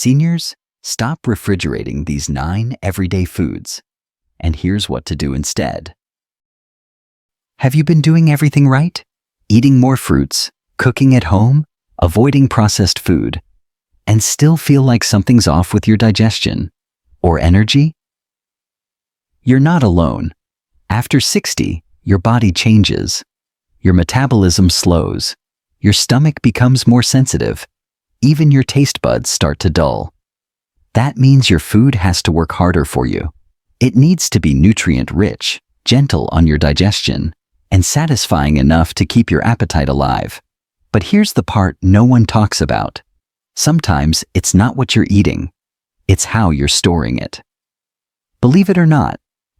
Seniors, stop refrigerating these 9 everyday foods. And here's what to do instead. Have you been doing everything right? Eating more fruits, cooking at home, avoiding processed food, and still feel like something's off with your digestion or energy? You're not alone. After 60, your body changes. Your metabolism slows. Your stomach becomes more sensitive. Even your taste buds start to dull. That means your food has to work harder for you. It needs to be nutrient-rich, gentle on your digestion, and satisfying enough to keep your appetite alive. But here's the part no one talks about. Sometimes it's not what you're eating. It's how you're storing it. Believe it or not,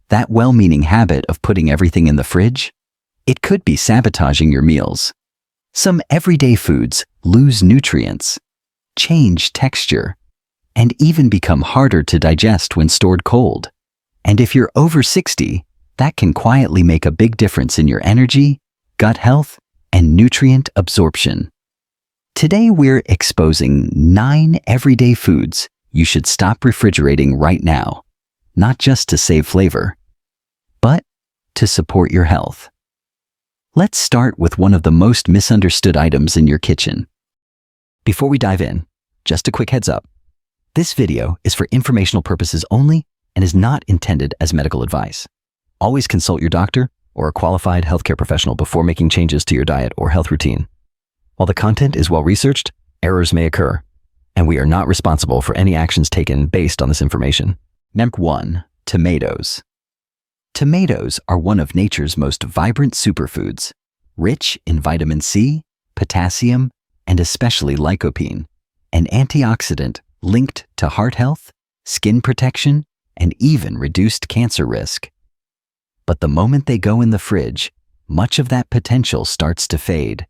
that well-meaning habit of putting everything in the fridge, it could be sabotaging your meals. Some everyday foods lose nutrients, change texture, and even become harder to digest when stored cold. And if you're over 60, that can quietly make a big difference in your energy, gut health, and nutrient absorption. Today we're exposing 9 everyday foods you should stop refrigerating right now, not just to save flavor, but to support your health. Let's start with one of the most misunderstood items in your kitchen. Before we dive in, just a quick heads up. This video is for informational purposes only and is not intended as medical advice. Always consult your doctor or a qualified healthcare professional before making changes to your diet or health routine. While the content is well-researched, errors may occur, and we are not responsible for any actions taken based on this information. Number 1. Tomatoes. Tomatoes are one of nature's most vibrant superfoods, rich in vitamin C, potassium, and especially lycopene, an antioxidant linked to heart health, skin protection, and even reduced cancer risk. But the moment they go in the fridge, much of that potential starts to fade.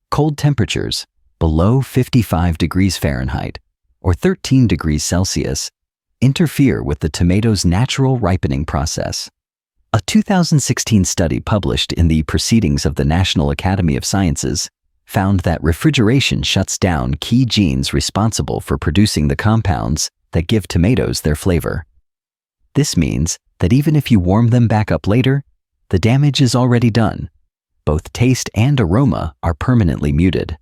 Cold temperatures, below 55 degrees Fahrenheit or 13 degrees Celsius, interfere with the tomato's natural ripening process. A 2016 study published in the Proceedings of the National Academy of Sciences found that refrigeration shuts down key genes responsible for producing the compounds that give tomatoes their flavor. This means that even if you warm them back up later, the damage is already done. Both taste and aroma are permanently muted.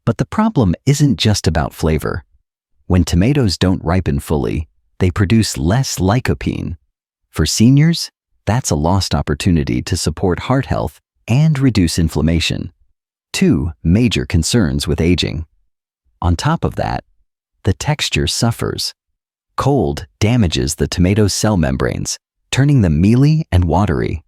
But the problem isn't just about flavor. When tomatoes don't ripen fully, they produce less lycopene. For seniors, that's a lost opportunity to support heart health and reduce inflammation. 2 major concerns with aging. On top of that, the texture suffers. Cold damages the tomato's cell membranes, turning them mealy and watery.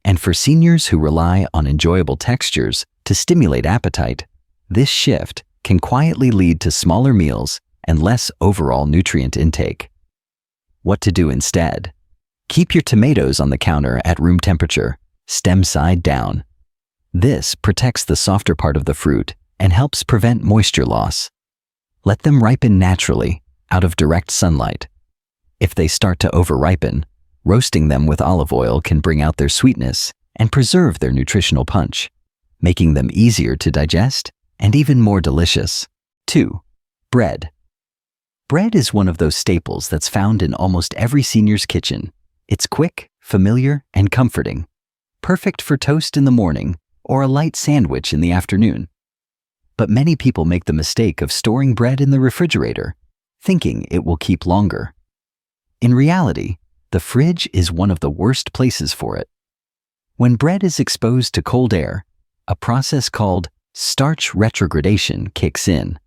And for seniors who rely on enjoyable textures to stimulate appetite, this shift can quietly lead to smaller meals and less overall nutrient intake. What to do instead? Keep your tomatoes on the counter at room temperature, stem side down. This protects the softer part of the fruit and helps prevent moisture loss. Let them ripen naturally, out of direct sunlight. If they start to over-ripen, roasting them with olive oil can bring out their sweetness and preserve their nutritional punch, making them easier to digest and even more delicious. 2. Bread. Bread is one of those staples that's found in almost every senior's kitchen. It's quick, familiar, and comforting. Perfect for toast in the morning or a light sandwich in the afternoon. But many people make the mistake of storing bread in the refrigerator, thinking it will keep longer. In reality, the fridge is one of the worst places for it. When bread is exposed to cold air, a process called starch retrogradation kicks in.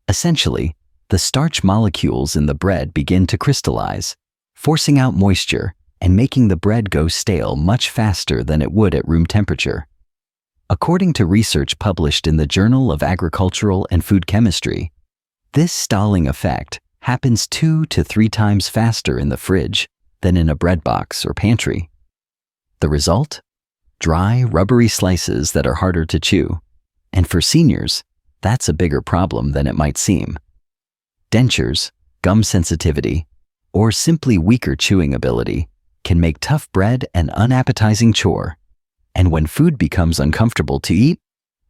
Essentially, the starch molecules in the bread begin to crystallize, forcing out moisture and making the bread go stale much faster than it would at room temperature. According to research published in the Journal of Agricultural and Food Chemistry, this stalling effect happens 2 to 3 times faster in the fridge than in a bread box or pantry. The result? Dry, rubbery slices that are harder to chew. And for seniors, that's a bigger problem than it might seem. Dentures, gum sensitivity, or simply weaker chewing ability can make tough bread an unappetizing chore. And when food becomes uncomfortable to eat,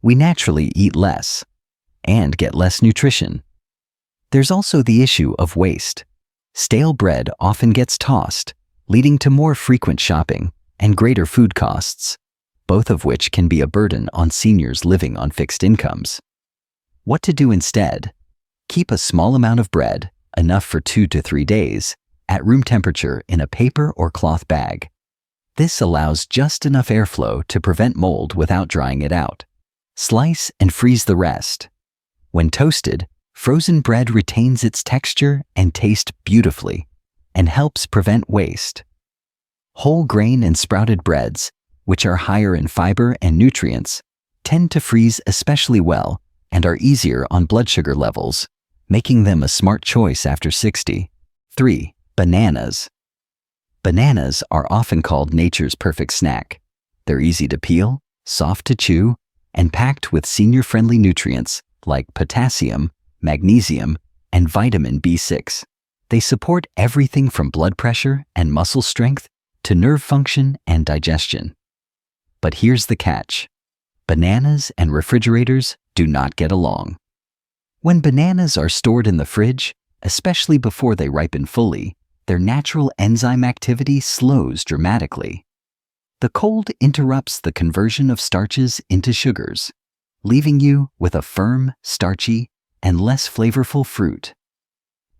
we naturally eat less and get less nutrition. There's also the issue of waste. Stale bread often gets tossed, leading to more frequent shopping and greater food costs, both of which can be a burden on seniors living on fixed incomes. What to do instead? Keep a small amount of bread, enough for 2 to 3 days, at room temperature in a paper or cloth bag. This allows just enough airflow to prevent mold without drying it out. Slice and freeze the rest. When toasted, frozen bread retains its texture and taste beautifully and helps prevent waste. Whole grain and sprouted breads, which are higher in fiber and nutrients, tend to freeze especially well and are easier on blood sugar levels, making them a smart choice after 60. 3. Bananas. Bananas are often called nature's perfect snack. They're easy to peel, soft to chew, and packed with senior-friendly nutrients like potassium, magnesium, and vitamin B6. They support everything from blood pressure and muscle strength to nerve function and digestion. But here's the catch. Bananas and refrigerators do not get along. When bananas are stored in the fridge, especially before they ripen fully, their natural enzyme activity slows dramatically. The cold interrupts the conversion of starches into sugars, leaving you with a firm, starchy, and less flavorful fruit.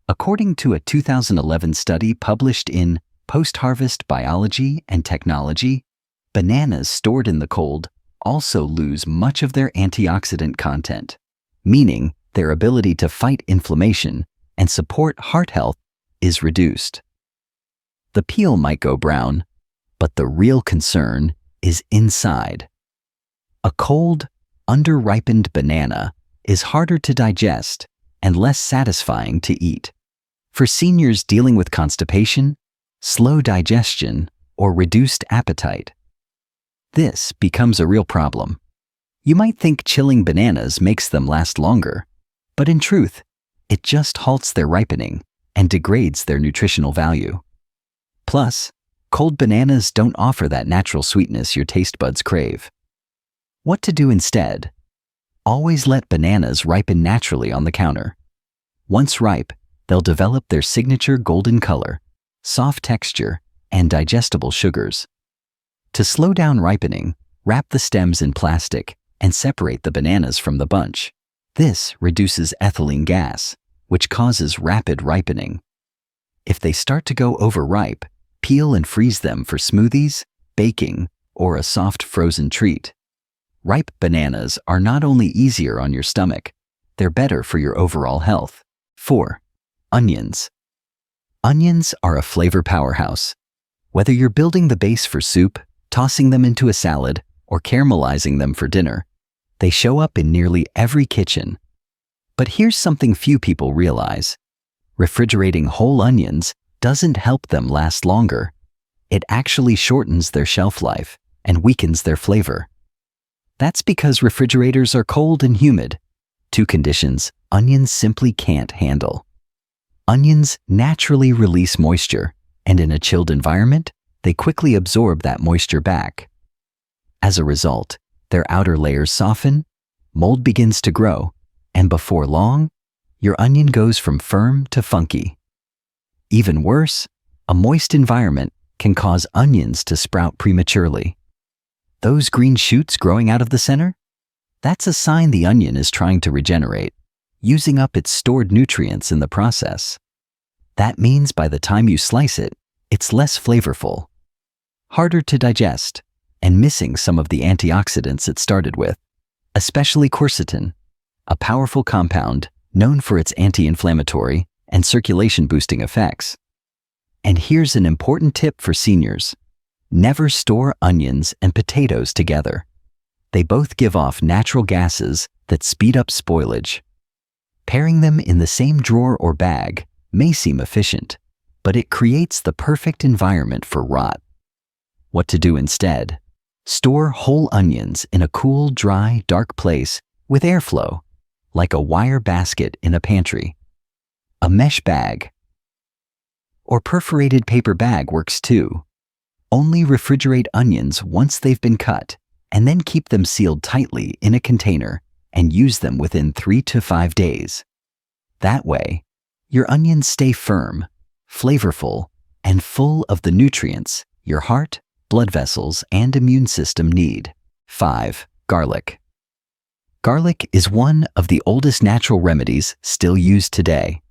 According to a 2011 study published in Post-Harvest Biology and Technology, bananas stored in the cold also lose much of their antioxidant content, meaning their ability to fight inflammation and support heart health is reduced. The peel might go brown, but the real concern is inside. A cold, under-ripened banana is harder to digest and less satisfying to eat. For seniors dealing with constipation, slow digestion, or reduced appetite, this becomes a real problem. You might think chilling bananas makes them last longer, but in truth, it just halts their ripening and degrades their nutritional value. Plus, cold bananas don't offer that natural sweetness your taste buds crave. What to do instead? Always let bananas ripen naturally on the counter. Once ripe, they'll develop their signature golden color, soft texture, and digestible sugars. To slow down ripening, wrap the stems in plastic and separate the bananas from the bunch. This reduces ethylene gas, which causes rapid ripening. If they start to go overripe, peel and freeze them for smoothies, baking, or a soft frozen treat. Ripe bananas are not only easier on your stomach, they're better for your overall health. 4. Onions. Onions are a flavor powerhouse. Whether you're building the base for soup, tossing them into a salad, or caramelizing them for dinner, they show up in nearly every kitchen. But here's something few people realize. Refrigerating whole onions doesn't help them last longer. It actually shortens their shelf life and weakens their flavor. That's because refrigerators are cold and humid, two conditions onions simply can't handle. Onions naturally release moisture, and in a chilled environment, they quickly absorb that moisture back. As a result, their outer layers soften, mold begins to grow, and before long, your onion goes from firm to funky. Even worse, a moist environment can cause onions to sprout prematurely. Those green shoots growing out of the center? That's a sign the onion is trying to regenerate, using up its stored nutrients in the process. That means by the time you slice it, it's less flavorful, harder to digest, and missing some of the antioxidants it started with, especially quercetin, a powerful compound known for its anti-inflammatory and circulation-boosting effects. And here's an important tip for seniors. Never store onions and potatoes together. They both give off natural gases that speed up spoilage. Pairing them in the same drawer or bag may seem efficient, but it creates the perfect environment for rot. What to do instead? Store whole onions in a cool, dry, dark place with airflow, like a wire basket in a pantry. A mesh bag or perforated paper bag works too. Only refrigerate onions once they've been cut, and then keep them sealed tightly in a container and use them within 3 to 5 days. That way, your onions stay firm, flavorful, and full of the nutrients your heart, blood vessels, and immune system need. 5. Garlic. Garlic is one of the oldest natural remedies still used today.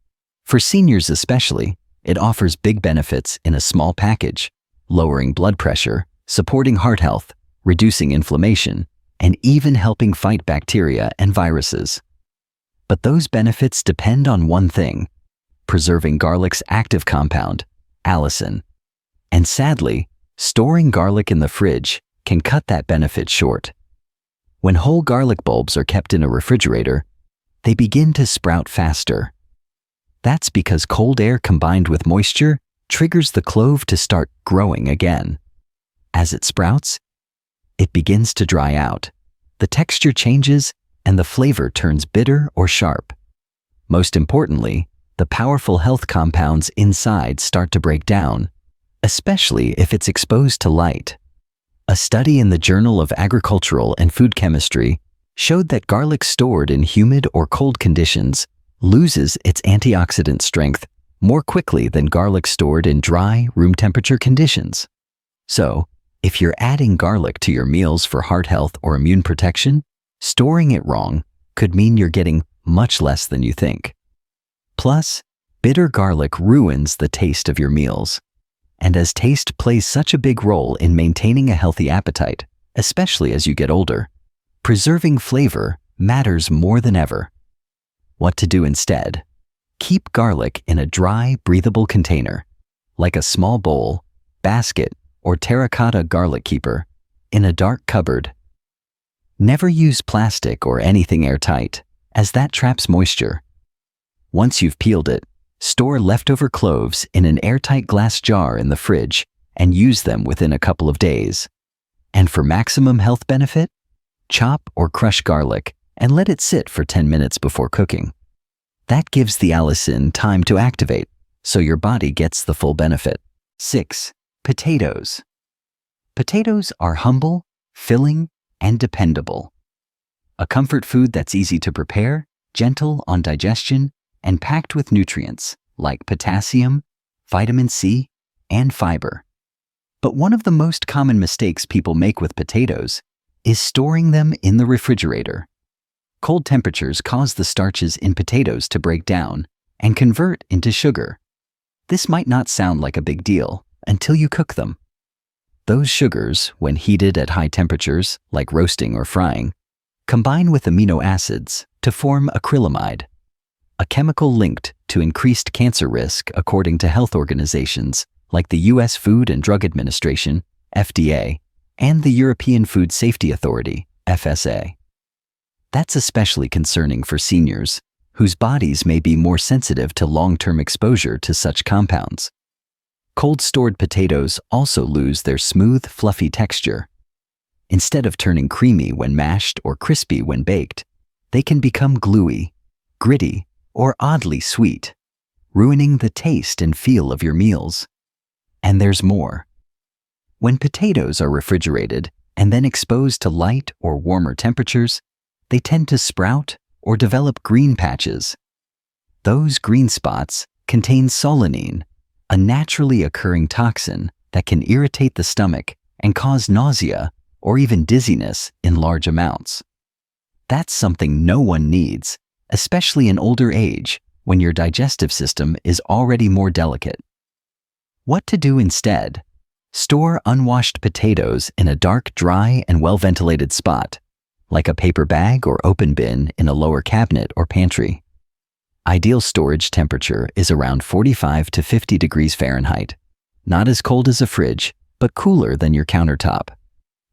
For seniors especially, it offers big benefits in a small package, lowering blood pressure, supporting heart health, reducing inflammation, and even helping fight bacteria and viruses. But those benefits depend on one thing: preserving garlic's active compound, allicin. And sadly, storing garlic in the fridge can cut that benefit short. When whole garlic bulbs are kept in a refrigerator, they begin to sprout faster. That's because cold air combined with moisture triggers the clove to start growing again. As it sprouts, it begins to dry out. The texture changes and the flavor turns bitter or sharp. Most importantly, the powerful health compounds inside start to break down, especially if it's exposed to light. A study in the Journal of Agricultural and Food Chemistry showed that garlic stored in humid or cold conditions loses its antioxidant strength more quickly than garlic stored in dry, room temperature conditions. So, if you're adding garlic to your meals for heart health or immune protection, storing it wrong could mean you're getting much less than you think. Plus, bitter garlic ruins the taste of your meals. And as taste plays such a big role in maintaining a healthy appetite, especially as you get older, preserving flavor matters more than ever. What to do instead? Keep garlic in a dry, breathable container, like a small bowl, basket, or terracotta garlic keeper, in a dark cupboard. Never use plastic or anything airtight, as that traps moisture. Once you've peeled it, store leftover cloves in an airtight glass jar in the fridge and use them within a couple of days. And for maximum health benefit, chop or crush garlic and let it sit for 10 minutes before cooking. That gives the allicin time to activate, so your body gets the full benefit. 6. Potatoes. Potatoes are humble, filling, and dependable. A comfort food that's easy to prepare, gentle on digestion, and packed with nutrients like potassium, vitamin C, and fiber. But one of the most common mistakes people make with potatoes is storing them in the refrigerator. Cold temperatures cause the starches in potatoes to break down and convert into sugar. This might not sound like a big deal until you cook them. Those sugars, when heated at high temperatures, like roasting or frying, combine with amino acids to form acrylamide, a chemical linked to increased cancer risk according to health organizations like the U.S. Food and Drug Administration, FDA, and the European Food Safety Authority, FSA. That's especially concerning for seniors, whose bodies may be more sensitive to long-term exposure to such compounds. Cold-stored potatoes also lose their smooth, fluffy texture. Instead of turning creamy when mashed or crispy when baked, they can become gluey, gritty, or oddly sweet, ruining the taste and feel of your meals. And there's more. When potatoes are refrigerated and then exposed to light or warmer temperatures, they tend to sprout or develop green patches. Those green spots contain solanine, a naturally occurring toxin that can irritate the stomach and cause nausea or even dizziness in large amounts. That's something no one needs, especially in older age when your digestive system is already more delicate. What to do instead? Store unwashed potatoes in a dark, dry, and well-ventilated spot, like a paper bag or open bin in a lower cabinet or pantry. Ideal storage temperature is around 45 to 50 degrees Fahrenheit, not as cold as a fridge, but cooler than your countertop.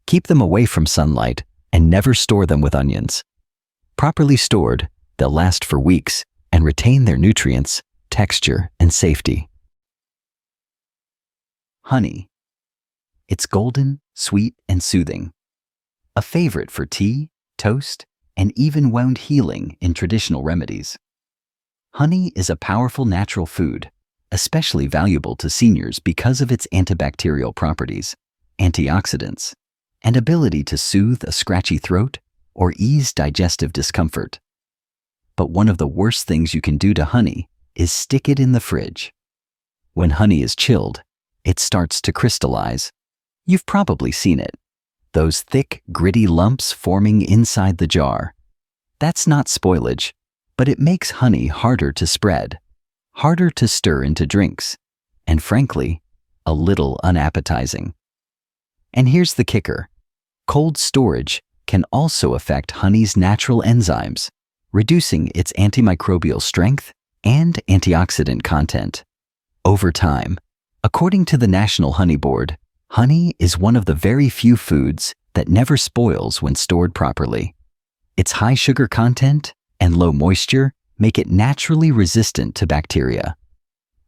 Keep them away from sunlight and never store them with onions. Properly stored, they'll last for weeks and retain their nutrients, texture, and safety. Honey. It's golden, sweet, and soothing. A favorite for tea, toast, and even wound healing in traditional remedies. Honey is a powerful natural food, especially valuable to seniors because of its antibacterial properties, antioxidants, and ability to soothe a scratchy throat or ease digestive discomfort. But one of the worst things you can do to honey is stick it in the fridge. When honey is chilled, it starts to crystallize. You've probably seen it. Those thick, gritty lumps forming inside the jar. That's not spoilage, but it makes honey harder to spread, harder to stir into drinks, and frankly, a little unappetizing. And here's the kicker. Cold storage can also affect honey's natural enzymes, reducing its antimicrobial strength and antioxidant content. Over time, according to the National Honey Board, honey is one of the very few foods that never spoils when stored properly. Its high sugar content and low moisture make it naturally resistant to bacteria.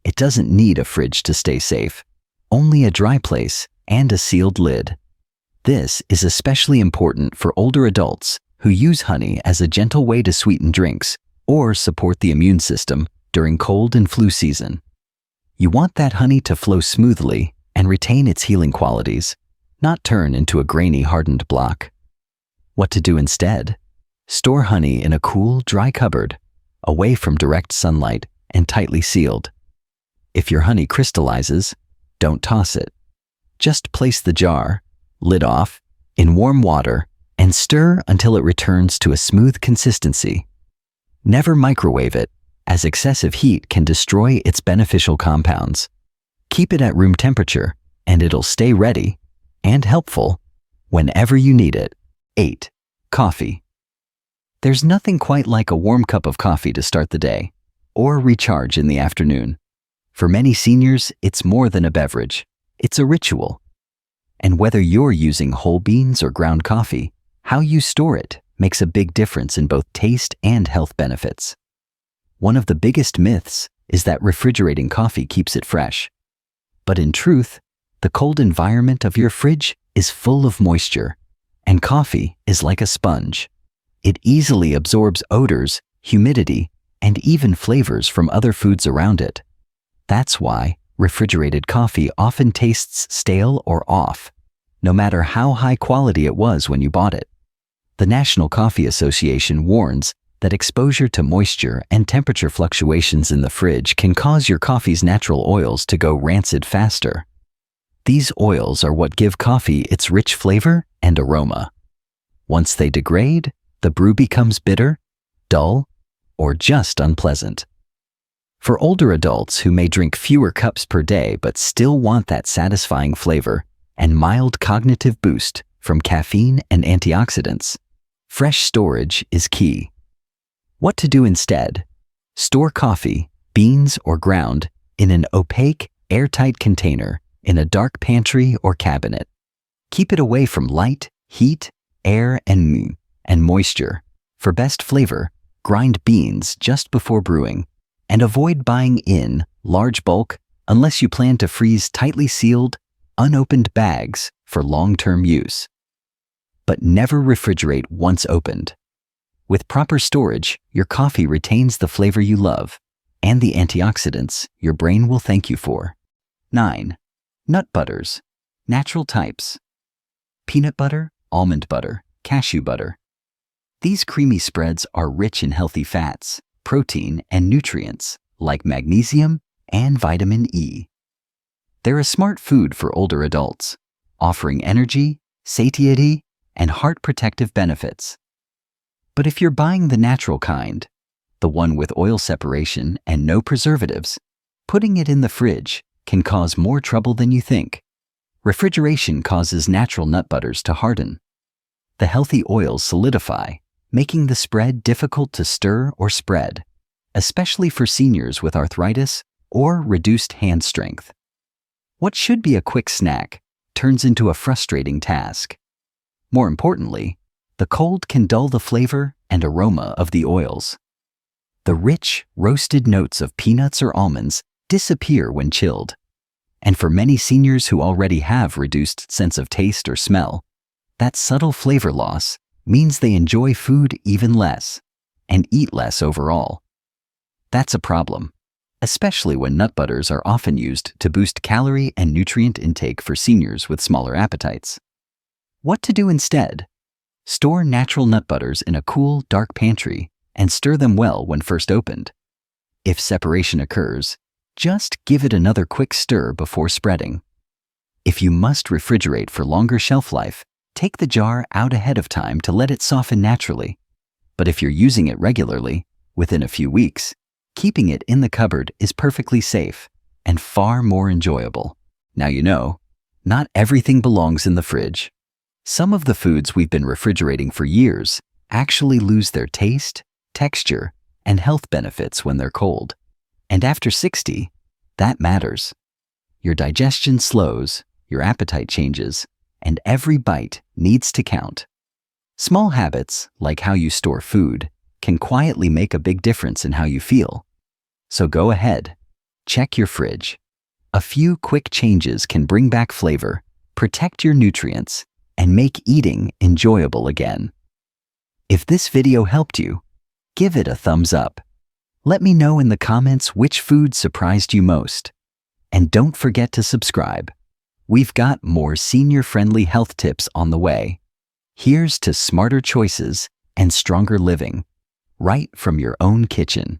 It doesn't need a fridge to stay safe, only a dry place and a sealed lid. This is especially important for older adults who use honey as a gentle way to sweeten drinks or support the immune system during cold and flu season. You want that honey to flow smoothly and retain its healing qualities, not turn into a grainy, hardened block. What to do instead? Store honey in a cool, dry cupboard, away from direct sunlight and tightly sealed. If your honey crystallizes, don't toss it. Just place the jar, lid off, in warm water and stir until it returns to a smooth consistency. Never microwave it, as excessive heat can destroy its beneficial compounds. Keep it at room temperature, and it'll stay ready and helpful whenever you need it. 8. Coffee. There's nothing quite like a warm cup of coffee to start the day or recharge in the afternoon. For many seniors, it's more than a beverage. It's a ritual. And whether you're using whole beans or ground coffee, how you store it makes a big difference in both taste and health benefits. One of the biggest myths is that refrigerating coffee keeps it fresh. But in truth, the cold environment of your fridge is full of moisture, and coffee is like a sponge. It easily absorbs odors, humidity, and even flavors from other foods around it. That's why refrigerated coffee often tastes stale or off, no matter how high quality it was when you bought it. The National Coffee Association warns that exposure to moisture and temperature fluctuations in the fridge can cause your coffee's natural oils to go rancid faster. These oils are what give coffee its rich flavor and aroma. Once they degrade, the brew becomes bitter, dull, or just unpleasant. For older adults who may drink fewer cups per day but still want that satisfying flavor and mild cognitive boost from caffeine and antioxidants, fresh storage is key. What to do instead? Store coffee, beans or ground, in an opaque, airtight container in a dark pantry or cabinet. Keep it away from light, heat, air, and moisture. For best flavor, grind beans just before brewing, and avoid buying in large bulk unless you plan to freeze tightly sealed, unopened bags for long-term use. But never refrigerate once opened. With proper storage, your coffee retains the flavor you love and the antioxidants your brain will thank you for. 9. Nut butters. Natural types. Peanut butter, almond butter, cashew butter. These creamy spreads are rich in healthy fats, protein, and nutrients like magnesium and vitamin E. They're a smart food for older adults, offering energy, satiety, and heart protective benefits. But if you're buying the natural kind, the one with oil separation and no preservatives, putting it in the fridge can cause more trouble than you think. Refrigeration causes natural nut butters to harden. The healthy oils solidify, making the spread difficult to stir or spread, especially for seniors with arthritis or reduced hand strength. What should be a quick snack turns into a frustrating task. More importantly, the cold can dull the flavor and aroma of the oils. The rich, roasted notes of peanuts or almonds disappear when chilled. And for many seniors who already have reduced sense of taste or smell, that subtle flavor loss means they enjoy food even less and eat less overall. That's a problem, especially when nut butters are often used to boost calorie and nutrient intake for seniors with smaller appetites. What to do instead? Store natural nut butters in a cool, dark pantry and stir them well when first opened. If separation occurs, just give it another quick stir before spreading. If you must refrigerate for longer shelf life, take the jar out ahead of time to let it soften naturally. But if you're using it regularly, within a few weeks, keeping it in the cupboard is perfectly safe and far more enjoyable. Now you know, not everything belongs in the fridge. Some of the foods we've been refrigerating for years actually lose their taste, texture, and health benefits when they're cold. And after 60, that matters. Your digestion slows, your appetite changes, and every bite needs to count. Small habits, like how you store food, can quietly make a big difference in how you feel. So go ahead, check your fridge. A few quick changes can bring back flavor, protect your nutrients, and make eating enjoyable again. If this video helped you, give it a thumbs up. Let me know in the comments which food surprised you most. And don't forget to subscribe. We've got more senior-friendly health tips on the way. Here's to smarter choices and stronger living, right from your own kitchen.